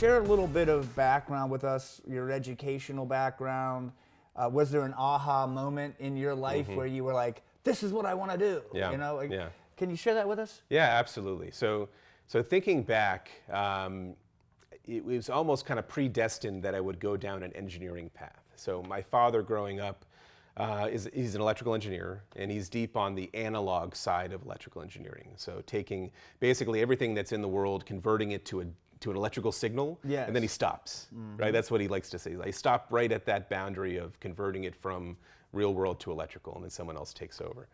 share a little bit of background with us, your educational background. Was there an aha moment in your life where you were like, this is what I want to do? Yeah. You know, like, Yeah. Can you share that with us? Yeah, absolutely. So thinking back, it was almost kind of predestined that I would go down an engineering path. So my father growing up, he's an electrical engineer, and he's deep on the analog side of electrical engineering. So taking basically everything that's in the world, converting it to an electrical signal, and then he stops, right? That's what he likes to say. I stop right at that boundary of converting it from real world to electrical, and then someone else takes over.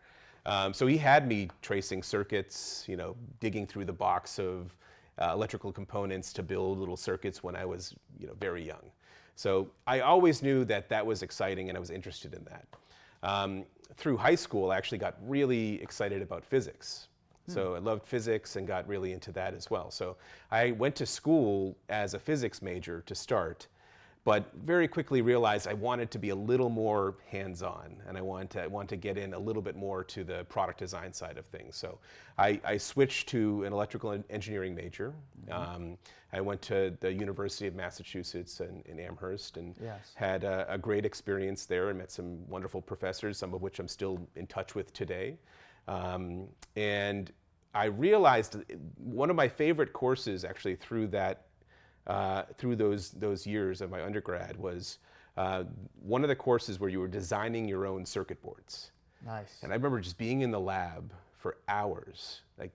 So he had me tracing circuits, you know, digging through the box of electrical components to build little circuits when I was, you know, very young. So I always knew that that was exciting, and I was interested in that. Through high school, I actually got really excited about physics. So I loved physics and got really into that as well. So I went to school as a physics major to start, but very quickly realized I wanted to be a little more hands-on, and I wanted to get in a little bit more to the product design side of things. So I switched to an electrical engineering major. I went to the University of Massachusetts in Amherst, and had a great experience there and met some wonderful professors, some of which I'm still in touch with today. And I realized one of my favorite courses actually through those years of my undergrad was one of the courses where you were designing your own circuit boards. Nice. And I remember just being in the lab for hours, like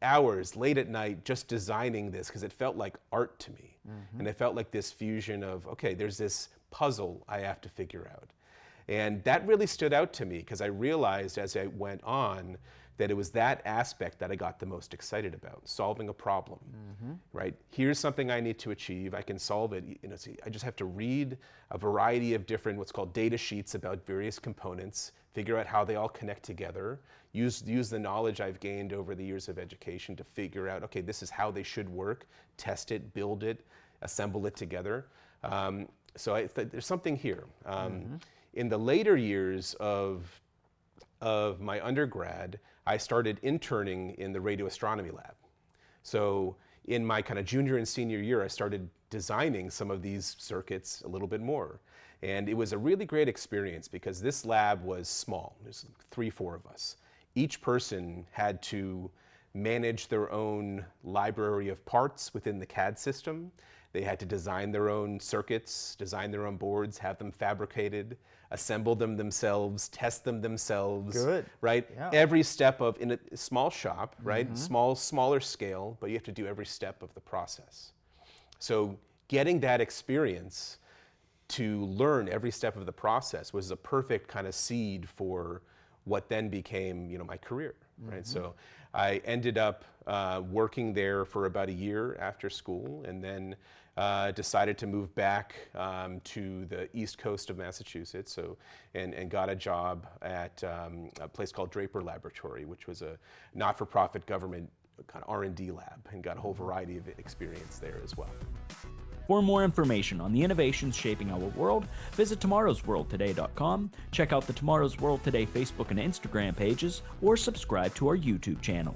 hours late at night, just designing this because it felt like art to me. And it felt like this fusion of, okay, there's this puzzle I have to figure out. And that really stood out to me because I realized as I went on that it was that aspect that I got the most excited about, solving a problem, right? Here's something I need to achieve, I can solve it. You know, I just have to read a variety of different, what's called data sheets about various components, figure out how they all connect together, use the knowledge I've gained over the years of education to figure out, okay, this is how they should work, test it, build it, assemble it together. So there's something here. In the later years of my undergrad, I started interning in the radio astronomy lab. So in my kind of junior and senior year, I started designing some of these circuits a little bit more. And it was a really great experience because this lab was small. There's 3-4 of us. Each person had to manage their own library of parts within the CAD system. They had to design their own circuits, design their own boards, have them fabricated, assemble them themselves, test them themselves. Good. Right? Yeah. Every step of, in a small shop, right? Smaller scale, but you have to do every step of the process. So getting that experience to learn every step of the process was a perfect kind of seed for what then became, you know, my career, right? So I ended up working there for about a year after school, and then decided to move back to the east coast of Massachusetts, so and got a job at a place called Draper Laboratory, which was a not-for-profit government kind of R&D lab, and got a whole variety of experience there as well. For more information on the innovations shaping our world, visit tomorrowsworldtoday.com, check out the Tomorrow's World Today Facebook and Instagram pages, or subscribe to our YouTube channel.